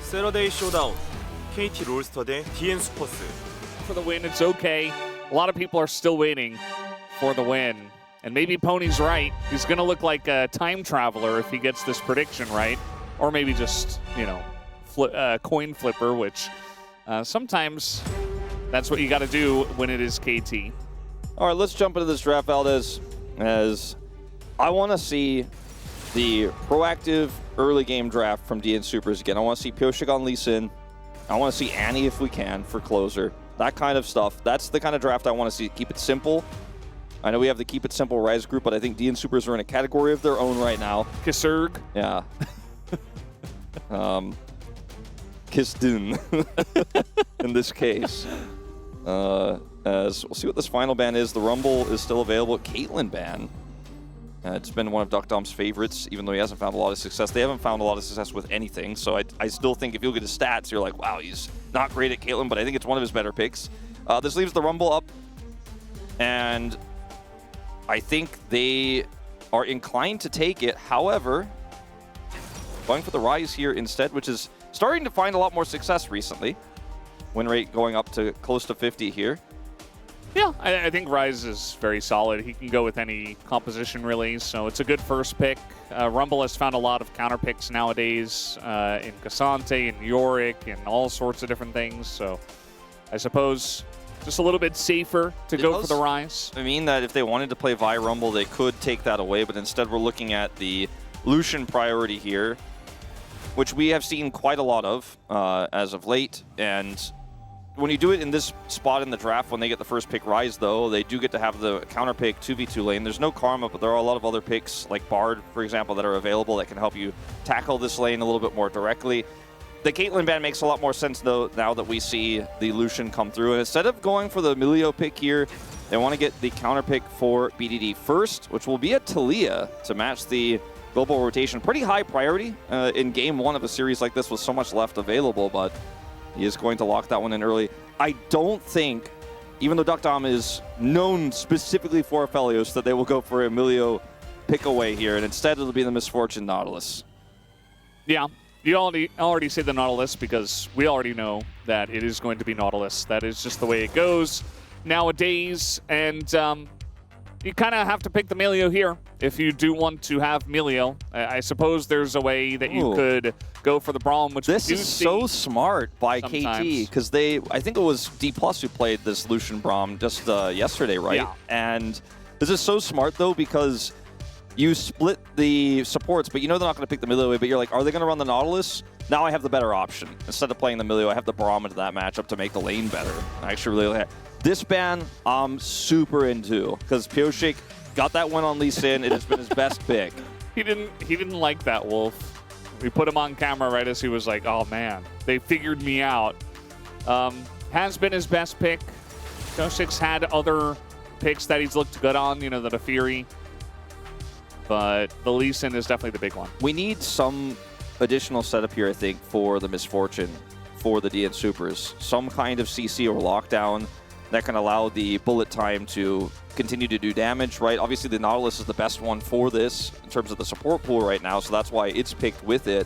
세러데이 쇼다운, KT 롤스터 대 DN 슈퍼스. For the win, it's okay. A lot of people are still waiting for the win. And maybe Pony's right. He's going to look like a time traveler if he gets this prediction right. Or maybe just, you know, coin flipper, which sometimes that's what you got to do when it is KT. All right, let's jump into this draft, Valdez, as I want to see the proactive early game draft from DN Supers again. I want to see Pyosik on Lee Sin. I want to see Annie if we can for closer. That kind of stuff. That's the kind of draft I want to see. Keep it simple. I know we have the Keep It Simple Rise group, but I think DN Supers are in a category of their own right now. Kisurg. Yeah. Kisdun in this case. As we'll see what this final ban is. The Rumble is still available. Caitlyn ban. It's been one of DuckDom's favorites, even though he hasn't found a lot of success. They haven't found a lot of success with anything, so I still think if you look at his stats, you're like, wow, he's not great at Caitlyn, but I think it's one of his better picks. This leaves the Rumble up, and I think they are inclined to take it. However, going for the Rise here instead, which is starting to find a lot more success recently. Win rate going up to close to 50 here. Yeah, I think Rise is very solid. He can go with any composition, really, so it's a good first pick. Rumble has found a lot of counter picks nowadays in Cassante and Yorick and all sorts of different things, so I suppose just a little bit safer to go for the Rise. I mean that if they wanted to play Vi Rumble, they could take that away, but instead we're looking at the Lucian priority here, which we have seen quite a lot of as of late, and when you do it in this spot in the draft, when they get the first pick Rise, though, they do get to have the counter pick 2v2 lane. There's no Karma, but there are a lot of other picks, like Bard, for example, that are available that can help you tackle this lane a little bit more directly. The Caitlyn ban makes a lot more sense, though, now that we see the Lucian come through. And instead of going for the Emilio pick here, they want to get the counter pick for BDD first, which will be a Talia to match the global rotation. Pretty high priority in game one of a series like this with so much left available, but he is going to lock that one in early. I don't think, even though DuckDom is known specifically for Aphelios, that they will go for Emilio pick away here, and instead it'll be the Misfortune Nautilus. Yeah, you already say the Nautilus because we already know that it is going to be Nautilus. That is just the way it goes nowadays, and you kind of have to pick the Melio here if you do want to have Melio. I suppose there's a way that you could go for the Braum, which this is so smart by KT, because I think it was D+ who played this Lucian Braum just yesterday, right? Yeah. And this is so smart, though, because you split the supports, but you know they're not going to pick the Melio away, but you're like, are they going to run the Nautilus? Now I have the better option. Instead of playing the Melio, I have the Braum into that matchup to make the lane better. I actually really like this ban. I'm super into, because Pyosik got that one on Lee Sin. It has been his best pick. He didn't like that, Wolf. We put him on camera right as he was like, oh man, they figured me out. Has been his best pick. Pyosik's had other picks that he's looked good on, you know, the Fury. But the Lee Sin is definitely the big one. We need some additional setup here, I think, for the Misfortune for the DN Supers. Some kind of CC or lockdown that can allow the bullet time to continue to do damage, right? Obviously, the Nautilus is the best one for this in terms of the support pool right now, so that's why it's picked with it.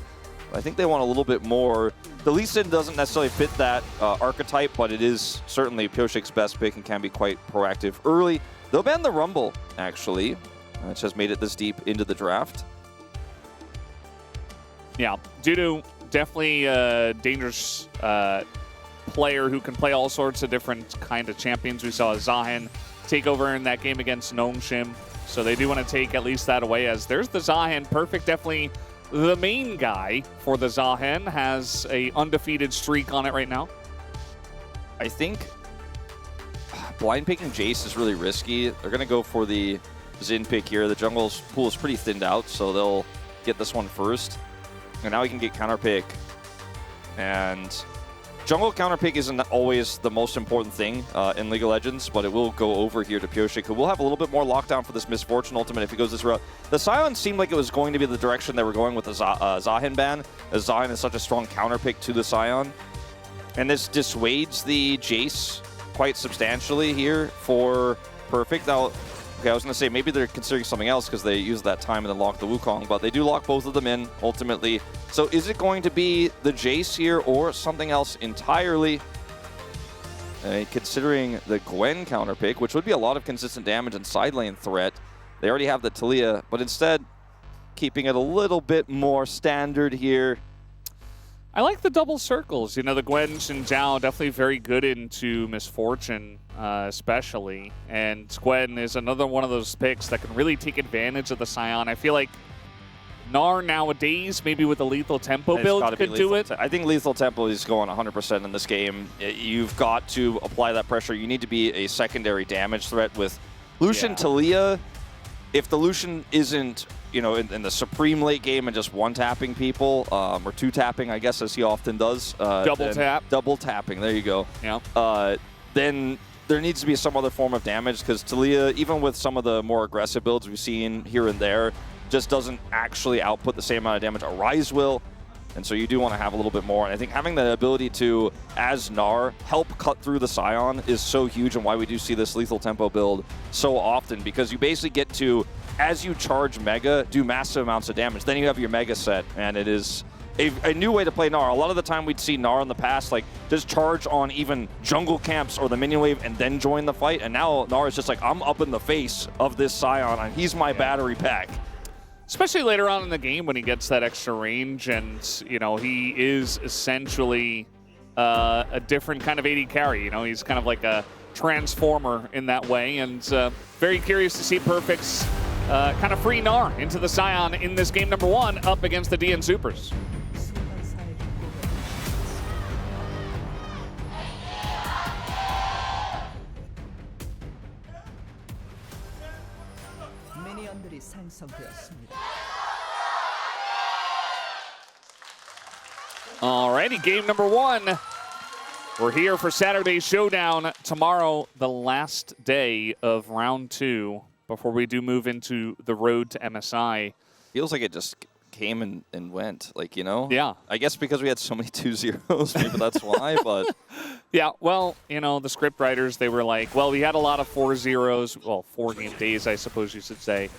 But I think they want a little bit more. The Lee Sin doesn't necessarily fit that archetype, but it is certainly Pyosik's best pick and can be quite proactive early. They'll ban the Rumble, actually, which has made it this deep into the draft. Yeah, Dudu, definitely a dangerous player who can play all sorts of different kind of champions. We saw Zahen take over in that game against Nongshim, so they do want to take at least that away, as there's the Zahen. Perfect, definitely the main guy for the Zahen, has a undefeated streak on it right now. I think blind picking Jace is really risky. They're going to go for the Xin pick here. The jungle's pool is pretty thinned out, so they'll get this one first. And now he can get counter pick. And jungle counter pick isn't always the most important thing in League of Legends, but it will go over here to Pyosik, who will have a little bit more lockdown for this Misfortune ultimate if he goes this route. The Sion seemed like it was going to be the direction they were going with the Zahen ban, as Zahen is such a strong counter pick to the Sion. And this dissuades the Jace quite substantially here for Perfect. Now, Okay, I was going to say maybe they're considering something else because they used that time and then locked the Wukong, but they do lock both of them in ultimately. So is it going to be the Jace here or something else entirely? Considering the Gwen counter pick, which would be a lot of consistent damage and side lane threat. They already have the Talia, but instead keeping it a little bit more standard here. I like the double circles. You know, the Gwen and Zhao definitely very good into Misfortune, especially. And Gwen is another one of those picks that can really take advantage of the Scion. I feel like Gnar nowadays, maybe with a Lethal Tempo build, could do it. I think Lethal Tempo is going 100% in this game. You've got to apply that pressure. You need to be a secondary damage threat with Lucian Talia. If the Lucian isn't, you know, in the supreme late game and just one-tapping people, or two-tapping, I guess, as he often does. Double tap. Double tapping, there you go. Yeah. Then there needs to be some other form of damage, because Talia, even with some of the more aggressive builds we've seen here and there, just doesn't actually output the same amount of damage Arise will. And so you do want to have a little bit more. And I think having the ability to, as Gnar, help cut through the Scion is so huge, and why we do see this Lethal Tempo build so often, because you basically get to, as you charge Mega, do massive amounts of damage. Then you have your Mega set, and it is a new way to play Gnar. A lot of the time we'd see Gnar in the past, like, just charge on even jungle camps or the minion wave and then join the fight. And now Gnar is just like, I'm up in the face of this Scion, and he's my battery pack. Especially later on in the game when he gets that extra range, and, you know, he is essentially a different kind of AD carry. You know, he's kind of like a transformer in that way, and very curious to see Perfect's kind of free Gnar into the Scion in this game number 1 up against the DN Supers. Alrighty, game number 1. We're here for Saturday's showdown. Tomorrow, the last day of round 2 before we do move into the road to MSI. Feels like it just came and went, like, you know? Yeah. I guess because we had so many 2-0s, maybe that's why, but... Yeah, well, you know, the script writers, they were like, well, we had a lot of 4-0s, well, 4-game days, I suppose you should say.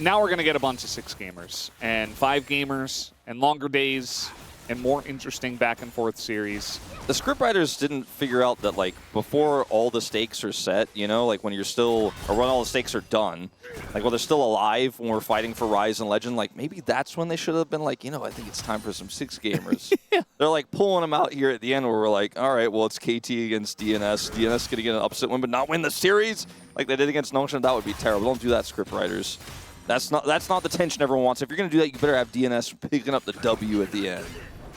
Now we're going to get a bunch of 6-gamers and 5-gamers and longer days and more interesting back-and-forth series. The scriptwriters didn't figure out that, like, before all the stakes are set, you know, like when you're still, or when all the stakes are done, like when they're still alive, when we're fighting for Rise and Legend, like maybe that's when they should have been like, you know, I think it's time for some 6-gamers. Yeah. They're like pulling them out here at the end where we're like, all right, well, it's KT against DNS. DNS going to get an upset win, but not win the series like they did against Nongshan. That would be terrible. Don't do that, scriptwriters. That's not the tension everyone wants. If you're going to do that, you better have DNS picking up the W at the end.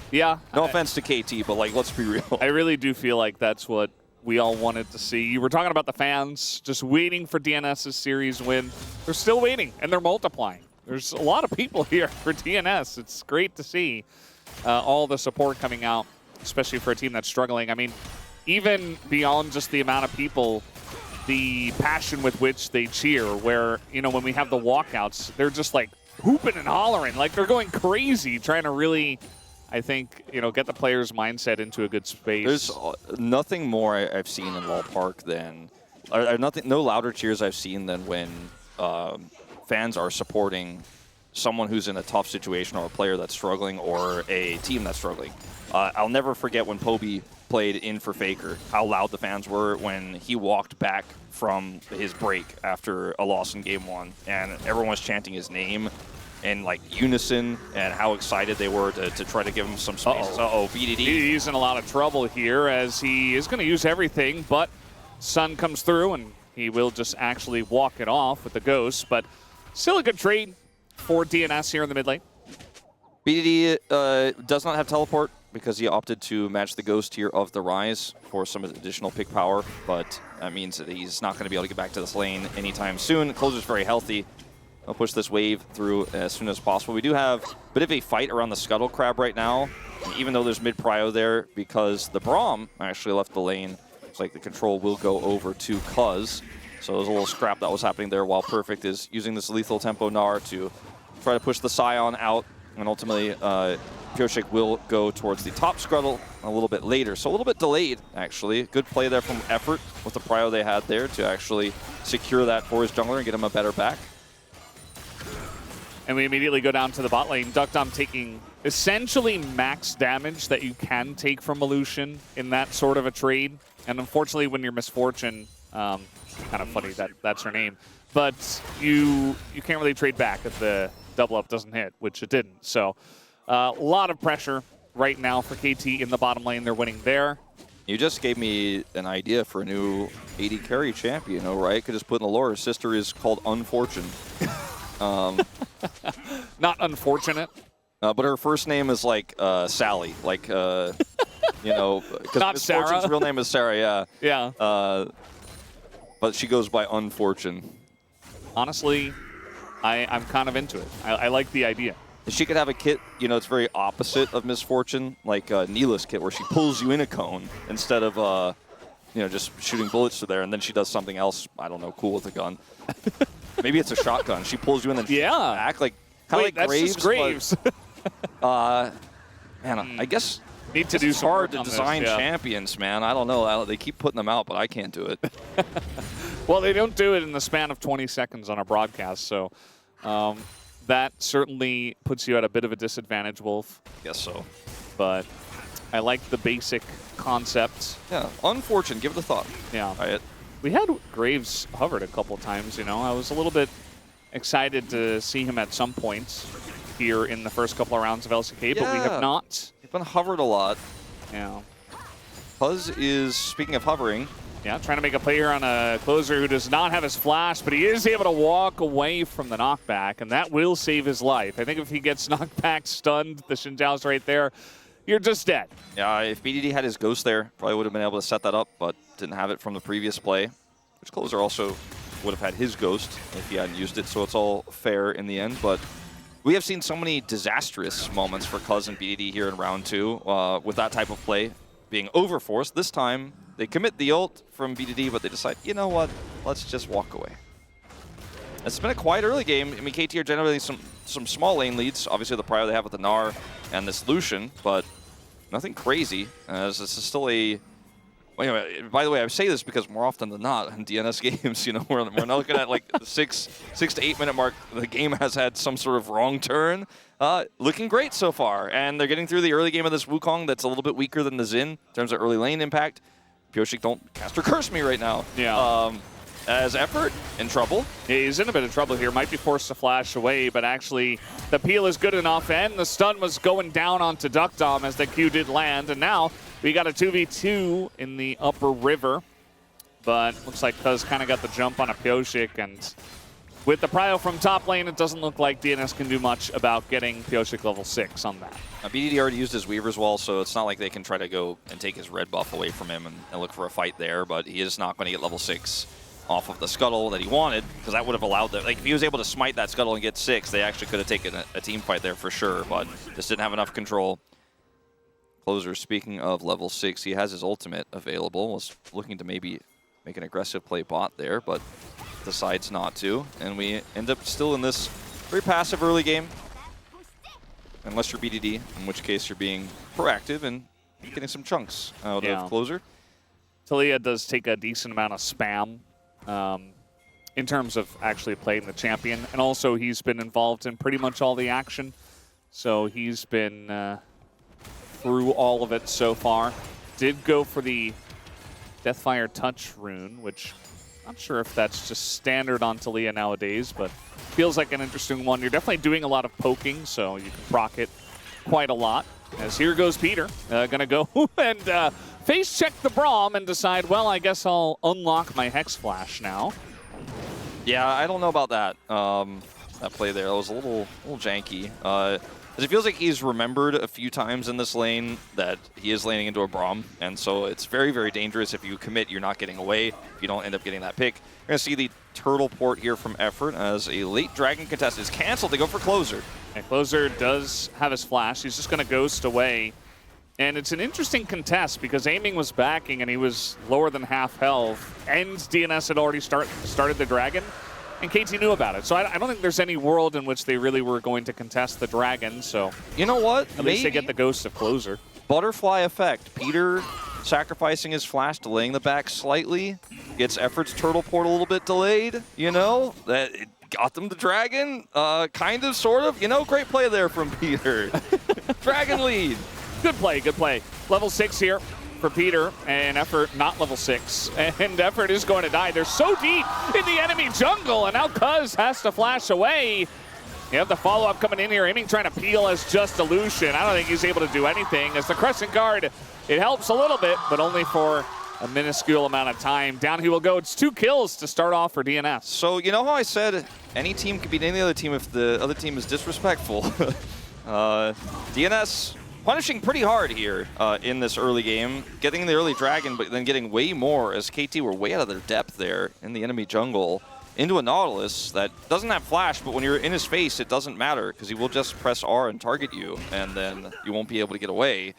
Yeah. No offense to KT, but, like, let's be real. I really do feel like that's what we all wanted to see. You were talking about the fans just waiting for DNS's series win. They're still waiting, and they're multiplying. There's a lot of people here for DNS. It's great to see all the support coming out, especially for a team that's struggling. I mean, even beyond just the amount of people, the passion with which they cheer, where, you know, when we have the walkouts, they're just, like, hooping and hollering. Like, they're going crazy trying to really... I think, you know, get the player's mindset into a good space. There's nothing more I've seen in Lal Park than, no louder cheers I've seen than when fans are supporting someone who's in a tough situation, or a player that's struggling, or a team that's struggling. I'll never forget when Poby played in for Faker, how loud the fans were when he walked back from his break after a loss in Game 1, and everyone was chanting his name in, like, unison, and how excited they were to try to give him some space. BDD. He's in a lot of trouble here, as he is going to use everything, but Sun comes through, and he will just actually walk it off with the Ghost, but still a good trade for DNS here in the mid lane. BDD does not have teleport because he opted to match the Ghost here of the Rise for some additional pick power, but that means that he's not going to be able to get back to this lane anytime soon. Closer's very healthy. I'll push this wave through as soon as possible. We do have a bit of a fight around the Scuttle Crab right now, even though there's mid-prio there, because the Braum actually left the lane. Looks like the control will go over to Cuz. So there's a little scrap that was happening there, while Perfect is using this Lethal Tempo Gnar to try to push the Scion out and ultimately Pioshik will go towards the top scuttle a little bit later. So a little bit delayed, actually. Good play there from Effort with the prio they had there to actually secure that for his jungler and get him a better back. And we immediately go down to the bot lane. Duckdom taking essentially max damage that you can take from Illusion in that sort of a trade. And unfortunately, when you're Misfortune, kind of funny that that's her name, but you can't really trade back if the double up doesn't hit, which it didn't. So a lot of pressure right now for KT in the bottom lane. They're winning there. You just gave me an idea for a new AD carry champion, you know, right? Could just put in the lore. Her sister is called Unfortune. Not unfortunate. But her first name is like Sally, like, you know, because Misfortune's Sarah. real name is Sarah, yeah. Yeah. But she goes by Unfortune. Honestly, I'm kind of into it. I like the idea. She could have a kit, you know, it's very opposite of Misfortune, like Neela's kit, where she pulls you in a cone instead of, you know, just shooting bullets to there, and then she does something else, I don't know, cool with a gun. Maybe it's a shotgun. She pulls you in and shoots back, like kind of like that's Graves. just Graves. But, man, I guess Need to do it's some hard work to on this, design yeah. champions, man. I don't know. They keep putting them out, but I can't do it. Well, they don't do it in the span of 20 seconds on a broadcast, so that certainly puts you at a bit of a disadvantage, Wolf. Guess so. But I like the basic concept. Yeah, Unfortune. Give it a thought. Yeah. Try it. We had Graves hovered a couple times, you know. I was a little bit excited to see him at some point here in the first couple of rounds of LCK, but we have not. He's been hovered a lot. Yeah. Puzz is, speaking of hovering, Yeah, trying to make a play here on a closer who does not have his flash, but he is able to walk away from the knockback, and that will save his life. I think if he gets knocked back, stunned, the Xin Zhao's right there, you're just dead. yeah, if BDD had his Ghost there, probably would have been able to set that up, but didn't have it from the previous play, which closer also would have had his Ghost if he hadn't used it, so it's all fair in the end. But we have seen so many disastrous moments for Cuz and BDD here in round 2 with that type of play being overforced. This time, they commit the ult from BDD, but they decide, you know what, let's just walk away. It's been a quiet early game. I mean, KT are generating some small lane leads. Obviously, the prio they have with the Gnar and this Lucian, but nothing crazy, as this is still a... Well, anyway, by the way, I say this because more often than not in DNS games, you know, we're not looking at like the 6 to 8 minute mark. The game has had some sort of wrong turn. Looking great so far, and they're getting through the early game of this Wukong that's a little bit weaker than the Xin in terms of early lane impact. Pioshik, don't cast or curse me right now. Yeah. As Effort in trouble. Yeah, he's in a bit of trouble here. Might be forced to flash away, but actually the peel is good enough, and the stun was going down onto Duckdom as the Q did land, and now we got a 2v2 in the upper river, but looks like Cuz kind of got the jump on a Pioshik, and with the prio from top lane, it doesn't look like DNS can do much about getting Pioshik level 6 on that. BDD already used his Weaver's Wall, so it's not like they can try to go and take his red buff away from him and look for a fight there, but he is not going to get level 6 off of the Scuttle that he wanted, because that would have allowed them, like if he was able to smite that Scuttle and get 6, they actually could have taken a team fight there for sure, but just didn't have enough control. Closer, speaking of level 6, he has his ultimate available, was looking to maybe make an aggressive play bot there, but decides not to, and we end up still in this very passive early game, unless you're BDD, in which case you're being proactive and getting some chunks out of Closer. Talia does take a decent amount of spam in terms of actually playing the champion, and also he's been involved in pretty much all the action, so he's been through all of it so far. Did go for the Deathfire Touch rune, which I'm not sure if that's just standard on Talia nowadays, but feels like an interesting one. You're definitely doing a lot of poking, so you can proc it quite a lot. As here goes Peter, gonna go and face check the Braum and decide, well, I guess I'll unlock my Hex Flash now. Yeah, I don't know about that. That play there, that was a little janky. Because it feels like he's remembered a few times in this lane that he is laning into a Braum, and so it's very, very dangerous. If you commit, you're not getting away. If you don't end up getting that pick. You're going to see the turtle port here from Effort as a late Dragon contest is canceled. They go for Closer. And Closer does have his flash. He's just going to ghost away. And it's an interesting contest because Aiming was backing and he was lower than half health, and DNS had already started the Dragon. And KT knew about it. So I don't think there's any world in which they really were going to contest the Dragon. So you know what? At least they get the Ghost of Closer. Butterfly effect. Peter sacrificing his flash, delaying the back slightly. Gets Effort's turtle port a little bit delayed. You know, that it got them the Dragon. Kind of, sort of. You know, great play there from Peter. Dragon lead. Good play, good play. Level 6 here for Peter, and Effort not level 6. And Effort is going to die. They're so deep in the enemy jungle, and now Cuz has to flash away. You have the follow-up coming in here, aiming, trying to peel as just Illusion. I don't think he's able to do anything. As the Crescent Guard, it helps a little bit, but only for a minuscule amount of time. Down he will go. It's 2 kills to start off for DNS. So you know how I said any team could beat any other team if the other team is disrespectful? DNS punishing pretty hard here in this early game, getting the early Dragon, but then getting way more as KT were way out of their depth there in the enemy jungle into a Nautilus that doesn't have flash, but when you're in his face, it doesn't matter because he will just press R and target you, and then you won't be able to get away.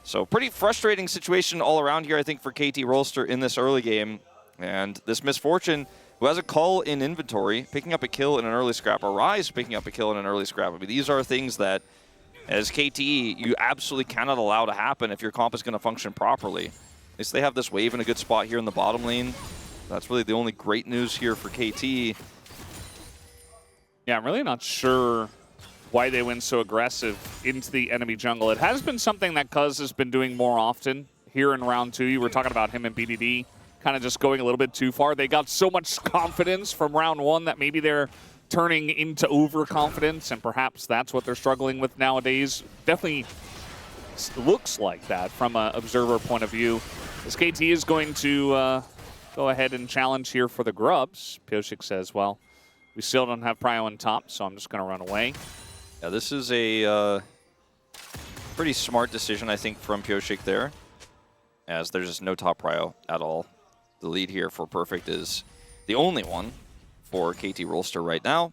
So pretty frustrating situation all around here, I think, for KT Rolster in this early game. And this Misfortune, who has a call in inventory, picking up a kill in an early scrap, Arise picking up a kill in an early scrap. I mean, these are things that as KT, you absolutely cannot allow to happen if your comp is going to function properly. At least they have this wave in a good spot here in the bottom lane. That's really the only great news here for KT. Yeah, I'm really not sure why they went so aggressive into the enemy jungle. It has been something that Cuz has been doing more often here in round 2. You were talking about him and BDD kind of just going a little bit too far. They got so much confidence from round 1 that maybe they're turning into overconfidence, and perhaps that's what they're struggling with nowadays. Definitely looks like that from an observer point of view. As KT is going to go ahead and challenge here for the grubs. Pioshik says, well, we still don't have Prio on top, so I'm just going to run away. Yeah, this is a pretty smart decision, I think, from Pioshik there, as there's just no top Prio at all. The lead here for Perfect is the only one for KT Rolster right now.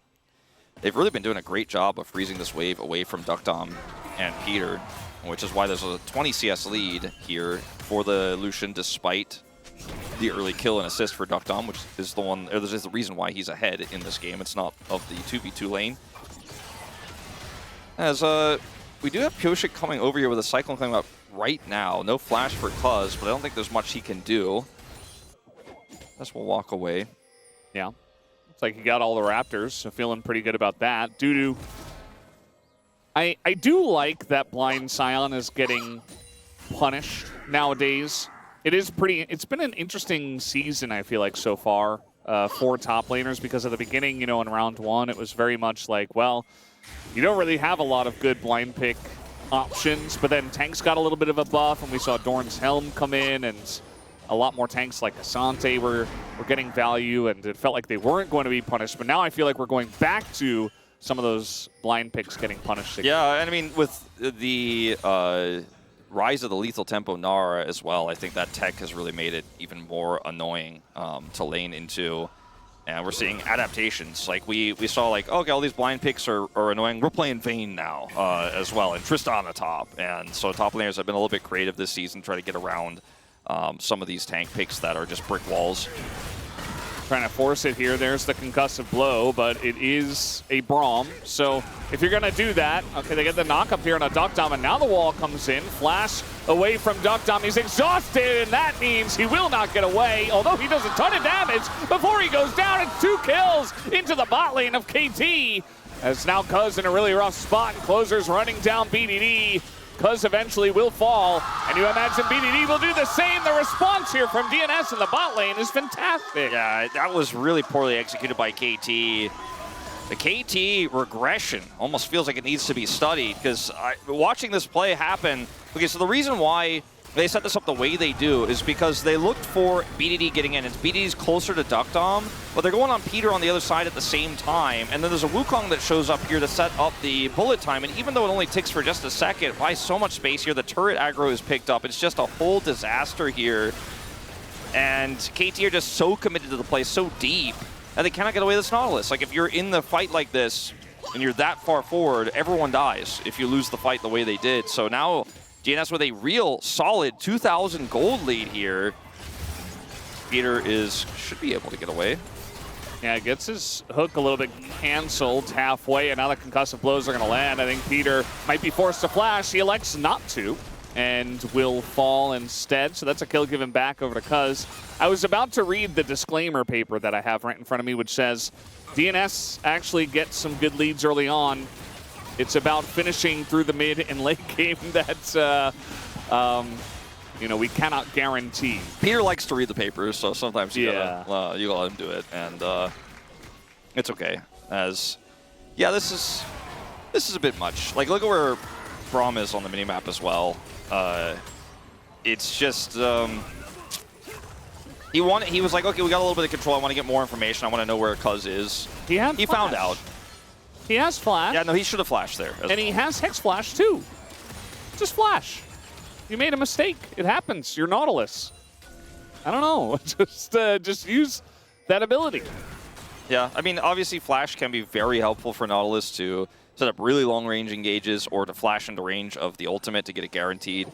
They've really been doing a great job of freezing this wave away from Duckdom and Peter, which is why there's a 20 CS lead here for the Lucian, despite the early kill and assist for Duckdom, which is the one, or this is the reason why he's ahead in this game. It's not of the 2v2 lane. As we do have Pioshik coming over here with a Cyclone coming up right now. No flash for Cuz, but I don't think there's much he can do. Guess we'll walk away. Yeah. Looks like he got all the Raptors, so feeling pretty good about that. Dudu, I do like that Blind Scion is getting punished nowadays. It's been an interesting season, I feel like, so far for top laners, because at the beginning, you know, in round 1, it was very much like, well, you don't really have a lot of good blind pick options, but then tanks got a little bit of a buff, and we saw Dorn's Helm come in, and a lot more tanks like Asante were getting value, and it felt like they weren't going to be punished. But now I feel like we're going back to some of those blind picks getting punished again. Yeah, and I mean, with the rise of the lethal tempo Nara as well, I think that tech has really made it even more annoying to lane into. And we're seeing adaptations. Like we saw, like, okay, all these blind picks are annoying. We're playing Vayne now as well, and Tristan on top. And so top laners have been a little bit creative this season, trying to get around some of these tank picks that are just brick walls. Trying to force it here. There's the concussive blow, but it is a Braum. So if you're going to do that, okay, they get the knock up here on a Duckdom, and now the wall comes in. Flash away from Duckdom. He's exhausted, and that means he will not get away, although he does a ton of damage before he goes down. It's 2 kills into the bot lane of KT. As now Cuz in a really rough spot, and Closer's running down BDD. Cuz eventually will fall, and you imagine BDD will do the same. The response here from DNS in the bot lane is fantastic. Yeah, that was really poorly executed by KT. The KT regression almost feels like it needs to be studied, because watching this play happen, okay, so the reason why they set this up the way they do is because they looked for BDD getting in. It's BDD's closer to Duckdom, but they're going on Peter on the other side at the same time. And then there's a Wukong that shows up here to set up the bullet time. And even though it only ticks for just a second, buys so much space here, the turret aggro is picked up. It's just a whole disaster here. And KT are just so committed to the play, so deep, that they cannot get away with this Nautilus. Like, if you're in the fight like this and you're that far forward, everyone dies if you lose the fight the way they did. So now DNS with a real solid 2,000 gold lead here. Peter should be able to get away. Yeah, gets his hook a little bit canceled halfway, and now the concussive blows are going to land. I think Peter might be forced to flash. He elects not to and will fall instead. So that's a kill given back over to Cuz. I was about to read the disclaimer paper that I have right in front of me, which says DNS actually gets some good leads early on. It's about finishing through the mid and late game that's, you know, we cannot guarantee. Peter likes to read the papers, so sometimes you gotta let him do it, and it's okay. Yeah, this is a bit much. Like, look at where Braum is on the minimap as well. It's just he was like, okay, we got a little bit of control. I want to get more information. I want to know where Cuz is. He found out. He has flash. Yeah, no, he should have flashed there. And he has Hex Flash too. Just flash. You made a mistake. It happens. You're Nautilus. I don't know. Just use that ability. Yeah, I mean, obviously Flash can be very helpful for Nautilus to set up really long-range engages or to flash into range of the ultimate to get a guaranteed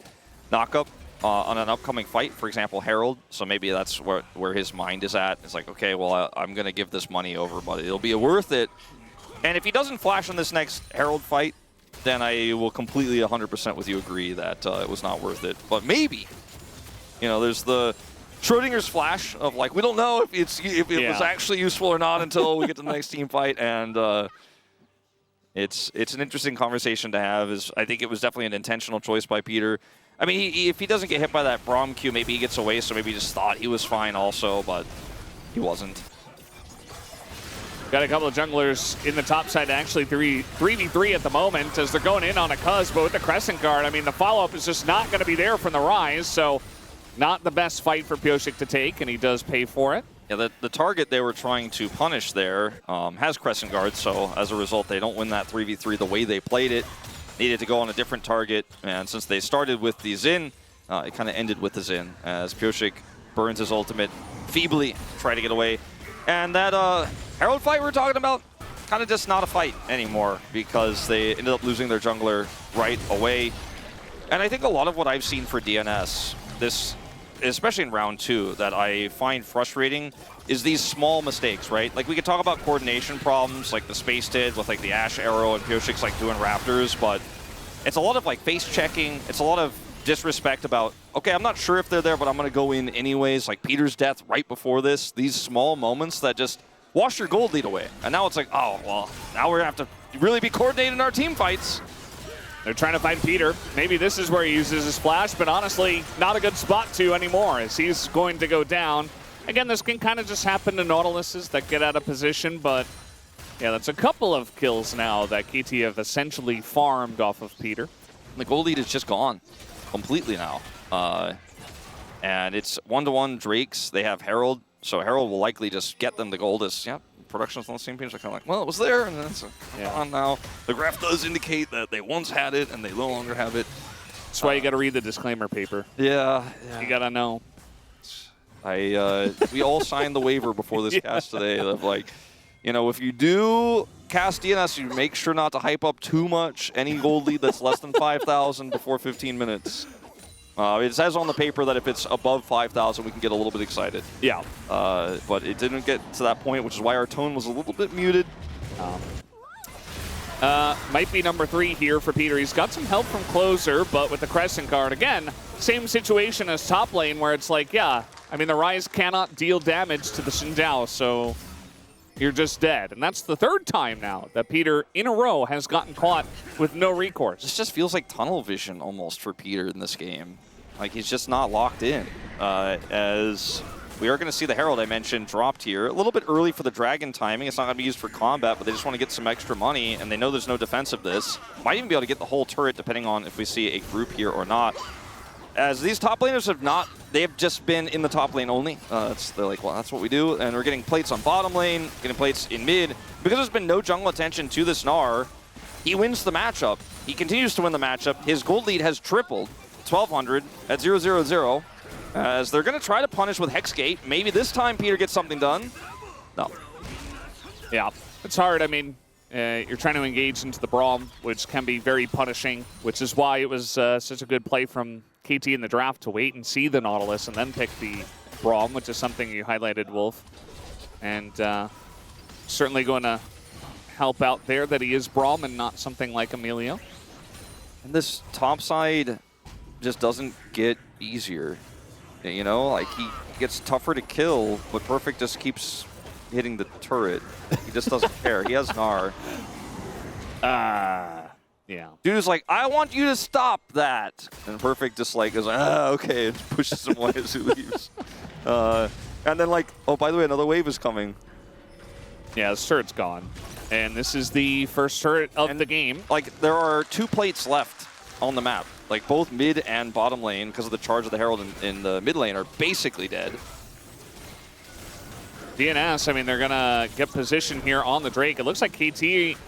knockup on an upcoming fight, for example, Herald. So maybe that's where his mind is at. It's like, okay, well, I'm going to give this money over, but it'll be worth it. And if he doesn't flash in this next Herald fight, then I will completely 100% with you agree that it was not worth it. But maybe, you know, there's the Schrodinger's flash of like, we don't know if it was actually useful or not until we get to the next team fight. And it's an interesting conversation to have. I think it was definitely an intentional choice by Peter. I mean, if he doesn't get hit by that Braum Q, maybe he gets away, so maybe he just thought he was fine also, but he wasn't. Got a couple of junglers in the top side, actually 3v3 at the moment as they're going in on a Cuz, but with the Crescent Guard, I mean, the follow-up is just not going to be there from the Rise, so not the best fight for Pyosik to take, and he does pay for it. Yeah, the target they were trying to punish there has Crescent Guard, so as a result, they don't win that 3v3 the way they played it. Needed to go on a different target, and since they started with the Xin, it kind of ended with the Xin, as Pyosik burns his ultimate feebly, try to get away. And that Herald fight we were talking about, kind of just not a fight anymore because they ended up losing their jungler right away. And I think a lot of what I've seen for DNS, especially in round 2, that I find frustrating is these small mistakes, right? Like, we could talk about coordination problems like the Space did with like the Ash Arrow and Pyosik's like doing Raptors, but it's a lot of like face checking. It's a lot of disrespect about, okay, I'm not sure if they're there, but I'm going to go in anyways. Like Peter's death right before this, these small moments that just wash your gold lead away. And now it's like, oh, well, now we're going to have to really be coordinated in our team fights. They're trying to find Peter. Maybe this is where he uses his flash, but honestly, not a good spot to anymore as he's going to go down. Again, this can kind of just happen to Nautiluses that get out of position, but yeah, that's a couple of kills now that KT have essentially farmed off of Peter. The gold lead is just gone completely now. And it's 1-to-1 Drakes. They have Herald, so Herald will likely just get them the gold as, yeah, production's on the same page. They're kind of like, well, it was there, and it's gone now. The graph does indicate that they once had it, and they no longer have it. That's why you got to read the disclaimer paper. Yeah. You got to know. We all signed the waiver before this cast today of like, you know, if you do cast DNS, you make sure not to hype up too much any gold lead that's less than 5,000 before 15 minutes. It says on the paper that if it's above 5,000, we can get a little bit excited. Yeah. But it didn't get to that point, which is why our tone was a little bit muted. Might be number 3 here for Peter. He's got some help from Closer, but with the Crescent Guard, again, same situation as top lane where it's like, yeah, I mean, the Rise cannot deal damage to the Xin Zhao, so you're just dead. And that's the 3rd time now that Peter, in a row, has gotten caught with no recourse. This just feels like tunnel vision almost for Peter in this game. Like, he's just not locked in. As we are going to see the Herald I mentioned dropped here. A little bit early for the Dragon timing. It's not going to be used for combat, but they just want to get some extra money, and they know there's no defense of this. Might even be able to get the whole turret, depending on if we see a group here or not. As these top laners have not, they have just been in the top lane only. They're like, well, that's what we do. And we're getting plates on bottom lane, getting plates in mid. Because there's been no jungle attention to this Gnar, he wins the matchup. He continues to win the matchup. His gold lead has tripled, 1,200 at 0-0-0. As they're going to try to punish with Hexgate. Maybe this time Peter gets something done. No. Yeah, it's hard. I mean, you're trying to engage into the Braum, which can be very punishing, which is why it was such a good play from KT in the draft to wait and see the Nautilus and then pick the Braum, which is something you highlighted, Wolf. And certainly going to help out there that he is Braum and not something like Emilio. And this top side just doesn't get easier. You know, like he gets tougher to kill, but Perfect just keeps hitting the turret. He just doesn't care. He has Gnar. Yeah. Dude's like, I want you to stop that. And Perfect just like is like, okay, and pushes him away as he leaves. And then like, oh, by the way, another wave is coming. Yeah, this turret's gone. And this is the first turret of the game. Like, there are 2 plates left on the map. Like, both mid and bottom lane, because of the charge of the Herald in the mid lane, are basically dead. DNS, I mean, they're going to get position here on the Drake. It looks like KT,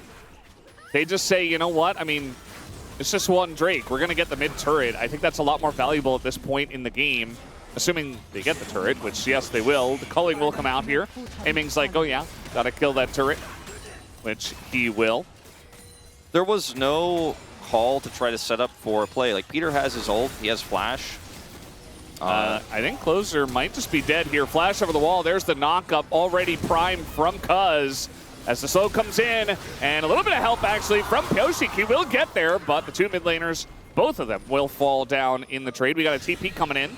they just say, you know what? I mean, it's just one Drake. We're going to get the mid turret. I think that's a lot more valuable at this point in the game, assuming they get the turret, which, yes, they will. The culling will come out here. Aiming's like, oh, yeah, got to kill that turret, which he will. There was no call to try to set up for a play. Like, Peter has his ult. He has flash. I think Closer might just be dead here. Flash over the wall. There's the knock-up already primed from Cuz as the slow comes in. And a little bit of help, actually, from Pyoshik. He will get there, but the 2 mid laners, both of them, will fall down in the trade. We got a TP coming in.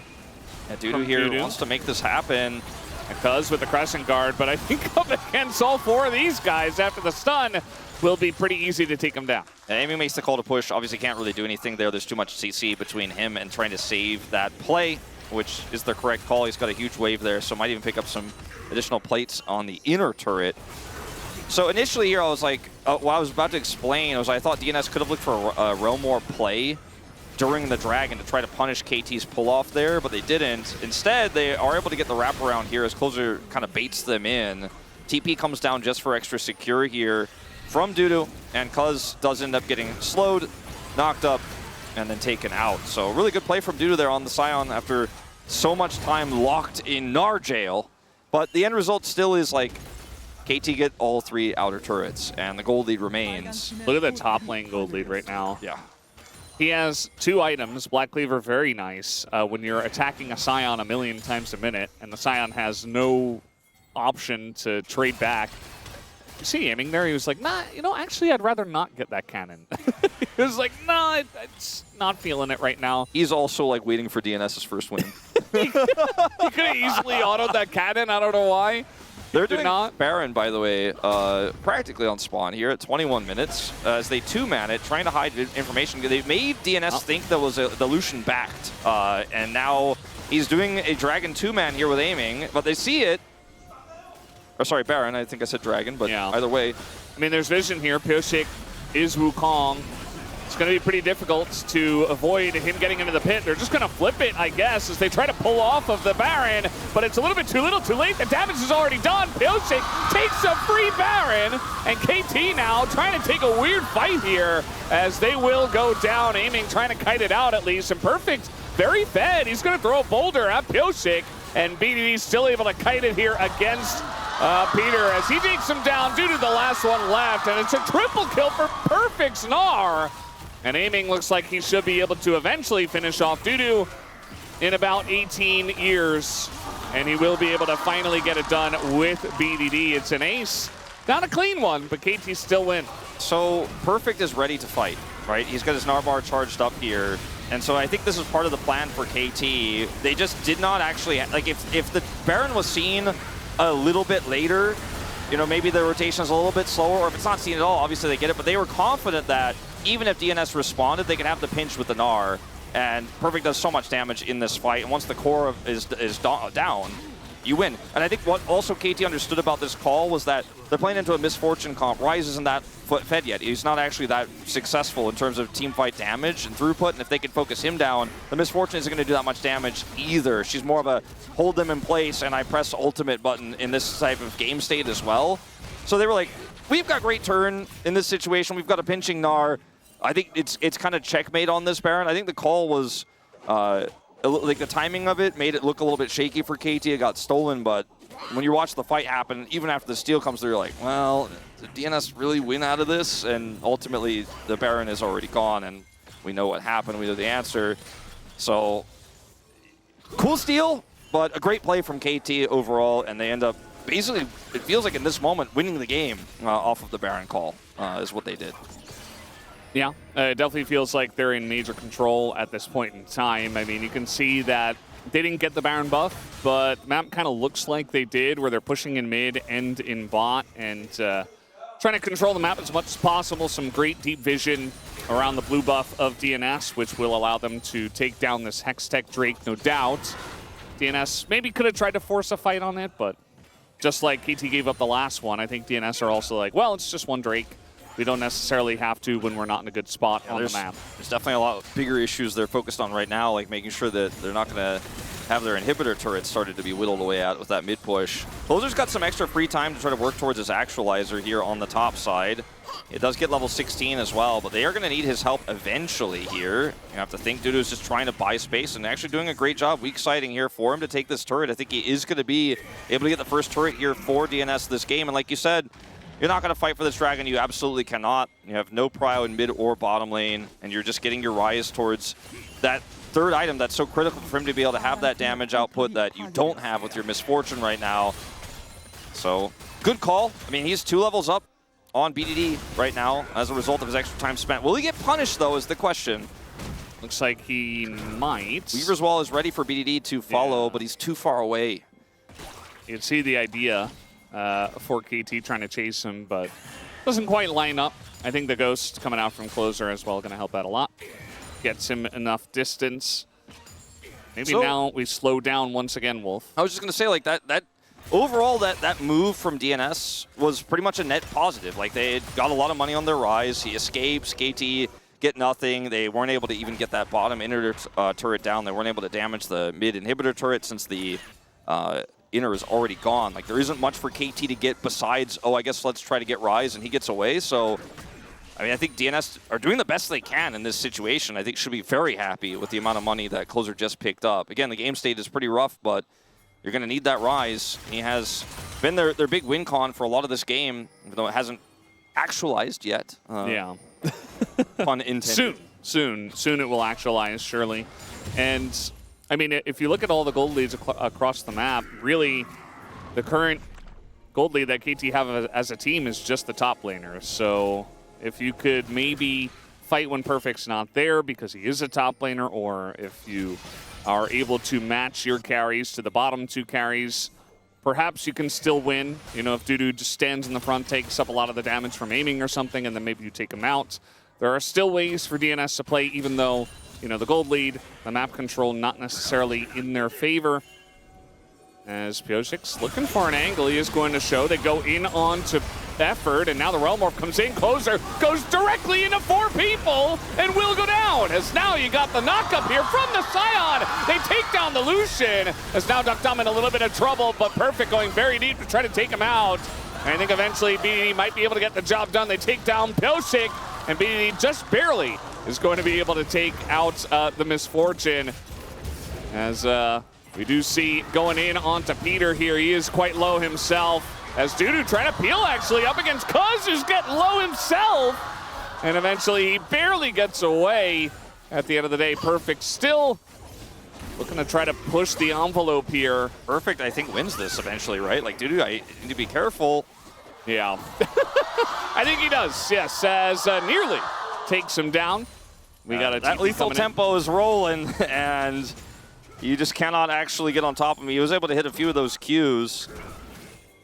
Yeah, Dudu here wants to make this happen. And Cuz with the Crescent Guard, but I think up against all 4 of these guys after the stun will be pretty easy to take them down. And Amy makes the call to push. Obviously can't really do anything there. There's too much CC between him and trying to save that play, which is the correct call. He's got a huge wave there, so might even pick up some additional plates on the inner turret. So initially here, I was like, what I was about to explain was I thought DNS could have looked for a Realm War play during the Dragon to try to punish KT's pull-off there, but they didn't. Instead, they are able to get the wraparound here as Closer kind of baits them in. TP comes down just for extra secure here from Dudu, and Cuz does end up getting slowed, knocked up, and then taken out. So really good play from Dudu there on the Scion after so much time locked in Gnar jail. But the end result still is like KT get all 3 outer turrets, and the gold lead remains. Look at the top lane gold lead right now. Yeah. He has 2 items. Black Cleaver, very nice when you're attacking a Scion a million times a minute, and the Scion has no option to trade back. You see aiming there, he was like, nah, you know, actually, I'd rather not get that cannon. He was like, nah, it's not feeling it right now. He's also like waiting for DNS's first win. He could have easily autoed that cannon, I don't know why. They're doing Baron, by the way, practically on spawn here at 21 minutes as they 2-man it, trying to hide information. They made DNS think that was the Lucian backed, and now he's doing a Dragon 2-man here with aiming, but they see it. Or sorry, Baron, I think I said Dragon, but yeah. Either way. I mean, there's vision here. Pyoshik is Wukong. It's going to be pretty difficult to avoid him getting into the pit. They're just going to flip it, I guess, as they try to pull off of the Baron, but it's a little bit too little, too late. The damage is already done. Pyoshik takes a free Baron, and KT now trying to take a weird fight here as they will go down, aiming, trying to kite it out at least. And Perfect, very fed. He's going to throw a boulder at Pyoshik, and BDD's still able to kite it here against Peter as he takes him down due to the last one left, and it's a triple kill for Perfect's Gnar. And aiming looks like he should be able to eventually finish off Dudu in about 18 years. And he will be able to finally get it done with BDD. It's an ace. Not a clean one, but KT still win. So Perfect is ready to fight, right? He's got his Gnar bar charged up here. And so I think this is part of the plan for KT. They just did not actually, like if the Baron was seen a little bit later, you know, maybe the rotation is a little bit slower, or if it's not seen at all, obviously they get it, but they were confident that even if DNS responded, they could have the pinch with the Gnar, and Perfect does so much damage in this fight, and once the core is down, you win. And I think what also KT understood about this call was that they're playing into a misfortune comp. Ryze isn't that fed yet. He's not actually that successful in terms of team fight damage and throughput, and if they can focus him down, the misfortune isn't going to do that much damage either. She's more of a hold them in place, and I press ultimate button in this type of game state as well. So they were like, we've got great turn in this situation. We've got a pinching Gnar. I think it's kind of checkmate on this Baron. I think the call was, like the timing of it made it look a little bit shaky for KT. It got stolen, but when you watch the fight happen, even after the steal comes through, you're like, well, did DNS really win out of this? And ultimately, the Baron is already gone, and we know what happened. We know the answer. So, cool steal, but a great play from KT overall, and they end up basically, it feels like in this moment, winning the game off of the Baron call is what they did. Yeah, it definitely feels like they're in major control at this point in time. I mean, you can see that they didn't get the Baron buff, but the map kind of looks like they did, where they're pushing in mid and in bot and trying to control the map as much as possible. Some great deep vision around the blue buff of DNS, which will allow them to take down this Hextech Drake, no doubt. DNS maybe could have tried to force a fight on it, but just like KT gave up the last one, I think DNS are also like, well, it's just one Drake. We don't necessarily have to when we're not in a good spot on the map. There's definitely a lot bigger issues they're focused on right now, like making sure that they're not going to have their inhibitor turrets started to be whittled away out with that mid push. Closer's got some extra free time to try to work towards his actualizer here on the top side. It does get level 16 as well, but they are going to need his help eventually here. You have to think Dudu is just trying to buy space and actually doing a great job weak siding here for him to take this turret. I think he is going to be able to get the first turret here for DNS this game. And like you said, you're not going to fight for this dragon. You absolutely cannot. You have no prio in mid or bottom lane, and you're just getting your rise towards that third item that's so critical for him to be able to have that damage output that you don't have with your Misfortune right now. So, good call. I mean, he's 2 levels up on BDD right now as a result of his extra time spent. Will he get punished, though, is the question. Looks like he might. Weaver's Wall is ready for BDD to follow, but he's too far away. You can see the idea for KT trying to chase him, but doesn't quite line up. I think the Ghost coming out from Closer as well going to help out a lot. Gets him enough distance. Maybe now we slow down once again, Wolf. I was just going to say, like, that overall, that move from DNS was pretty much a net positive. Like, they got a lot of money on their rise. He escapes. KT get nothing. They weren't able to even get that bottom inner turret down. They weren't able to damage the mid inhibitor turret since the inner is already gone. Like, there isn't much for KT to get besides, oh, I guess let's try to get rise, and he gets away. So, I mean, I think DNS are doing the best they can in this situation. I think should be very happy with the amount of money that Closer just picked up. Again, the game state is pretty rough, but you're going to need that rise. He has been their big win con for a lot of this game, even though it hasn't actualized yet. Yeah. Pun intended. Soon it will actualize, surely. And, I mean, if you look at all the gold leads across the map, really, the current gold lead that KT have as a team is just the top laner. So if you could maybe fight when Perfect's not there because he is a top laner, or if you are able to match your carries to the bottom 2 carries, perhaps you can still win. You know, if Dudu just stands in the front, takes up a lot of the damage from aiming or something, and then maybe you take him out. There are still ways for DNS to play, even though, you know, the gold lead, the map control not necessarily in their favor. As Piosik's looking for an angle, he is going to show. They go in on to effort, and now the Realm Morph comes in. Closer goes directly into 4 people and will go down. As now you got the knock up here from the Scion. They take down the Lucian. As now Duckdom in a little bit of trouble, but Perfect going very deep to try to take him out. And I think eventually BDD might be able to get the job done. They take down Piosik, and BDD just barely is going to be able to take out the Misfortune. As we do see going in onto Peter here. He is quite low himself. As Dudu trying to peel actually up against Cuz, who's getting low himself. And eventually he barely gets away. At the end of the day, Perfect still looking to try to push the envelope here. Perfect, I think, wins this eventually, right? Like, Dudu, I need to be careful. Yeah. I think he does, yes, as nearly takes him down. We got a that lethal tempo is rolling, and you just cannot actually get on top of me. He was able to hit a few of those Qs.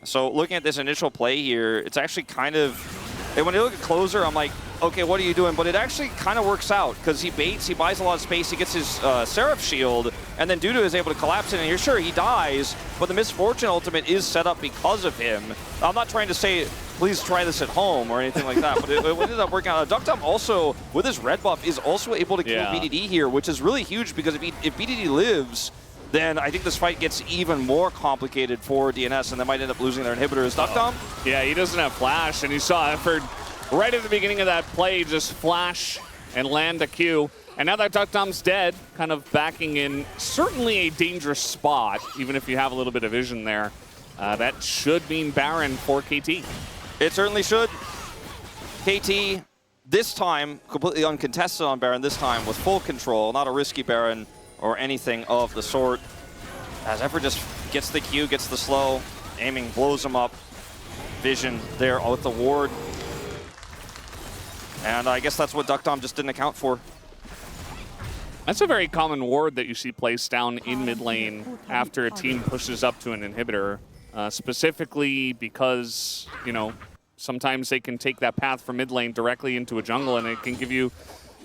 So looking at this initial play here, it's actually kind of, and when you look at Closer, I'm like, okay, what are you doing? But it actually kind of works out because he baits, he buys a lot of space, he gets his Seraph shield, and then Dudu is able to collapse it, and you're sure he dies, but the Misfortune ultimate is set up because of him. I'm not trying to say, please try this at home or anything like that, but it ended up working out. Duckdom also, with his red buff, is also able to kill BDD here, which is really huge because if BDD lives, then I think this fight gets even more complicated for DNS, and they might end up losing their inhibitor. Is Duckdom? Yeah, he doesn't have flash, and you saw Effort right at the beginning of that play just flash and land a Q. And now that Duckdom's dead, kind of backing in certainly a dangerous spot, even if you have a little bit of vision there. That should mean Baron for KT. It certainly should. KT, this time, completely uncontested on Baron, this time with full control, not a risky Baron or anything of the sort. As Effort just gets the Q, gets the slow. Aiming blows him up. Vision there with the ward. And I guess that's what Duckdom just didn't account for. That's a very common ward that you see placed down in mid lane after a team pushes up to an inhibitor, specifically because, you know, sometimes they can take that path from mid lane directly into a jungle, and it can give you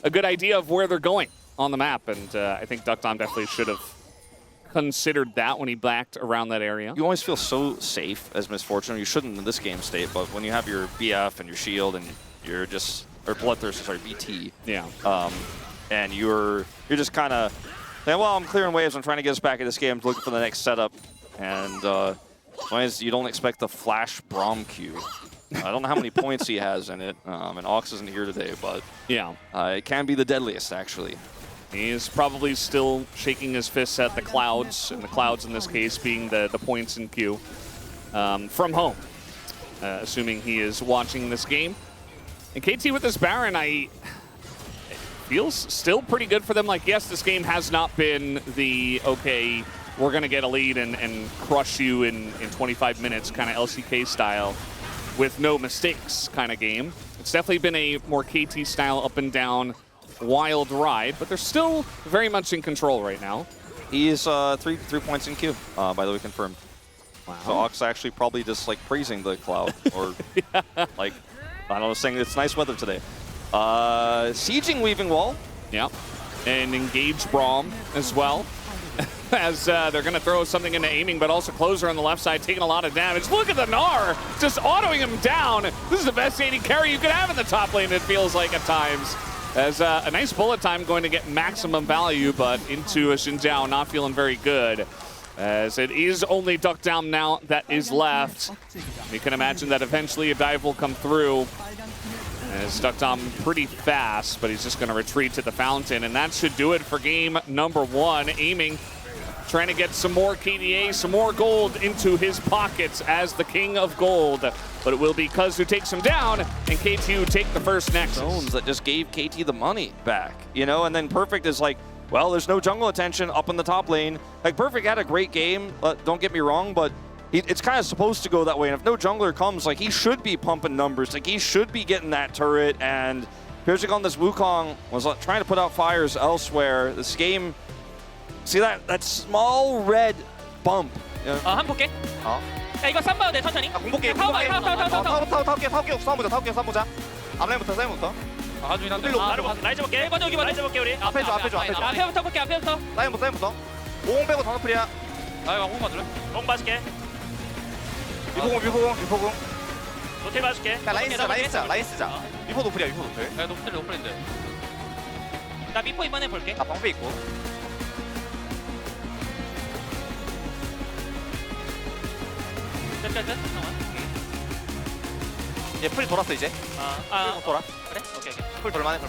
a good idea of where they're going on the map. And I think Duckdom definitely should have considered that when he backed around that area. You always feel so safe as Misfortune. You shouldn't in this game state, but when you have your BF and your shield and you're just, or Bloodthirster, sorry, BT. Yeah. And you're just kind of saying, well, I'm clearing waves. I'm trying to get us back in this game, looking for the next setup. And you don't expect the flash Braum Q. I don't know how many points he has in it, and Ox isn't here today, but yeah, it can be the deadliest, actually. He's probably still shaking his fists at the clouds, and the clouds in this case being the points in Q from home, assuming he is watching this game. And KT with this Baron, it feels still pretty good for them. Like, yes, this game has not been the, okay, we're going to get a lead and crush you in 25 minutes kind of LCK style with no mistakes kind of game. It's definitely been a more KT style up and down wild ride, but they're still very much in control right now. He is 3 points in Q, by the way, confirmed. Wow. So Ox actually probably just like praising the cloud, or like, I don't know, saying it's nice weather today. Sieging Weaving Wall. Yeah, and engage Braum as well. As they're going to throw something into aiming, but also Closer on the left side taking a lot of damage. Look at the Gnar, just autoing him down. This is the best AD carry you could have in the top lane, it feels like at times. As a nice bullet time going to get maximum value, but into a Xin Zhao not feeling very good. As it is only Duckdom now that is left. You can imagine that eventually a dive will come through. As Duckdom pretty fast, but he's just going to retreat to the fountain, and that should do it for game number 1. Aiming, trying to get some more KDA, some more gold into his pockets as the king of gold. But it will be Cuz who takes him down, and KT who take the first Nexus. Zones that just gave KT the money back, you know, and then Perfect is like, well, there's no jungle attention up in the top lane. Like, Perfect had a great game, don't get me wrong, but it's kind of supposed to go that way. And if no jungler comes, like, he should be pumping numbers. Like, he should be getting that turret. And appears like on this Wukong was trying to put out fires elsewhere. This game, see that small red bump. 한 번 볼게. 야, 이거 3봐도 돼, 천천히. 공복게 타워 봐, 타워 싸워보자. 앞라인부터 싸움부터. 하준이 한대. 라이즈 볼게. 여기 봐. 라이즈 볼게 우리. 앞에 줘. 앞에부터 볼게, 앞에부터. 라인부터. 50 빼고 더 너플이야. 아, 이거 홍 맞을래? 공 봐줄게. 미포공. 노텔 봐줄게. 라인 쓰자. 미포 노플이야, 미포 노플. 야, 노플인데. 나 미포 이번에 볼게. 나 방패 있고. 끝. 잠깐만. 얘 풀이 돌았어 이제. 아, 돌아. 그래? 오케이. 풀 돌만해.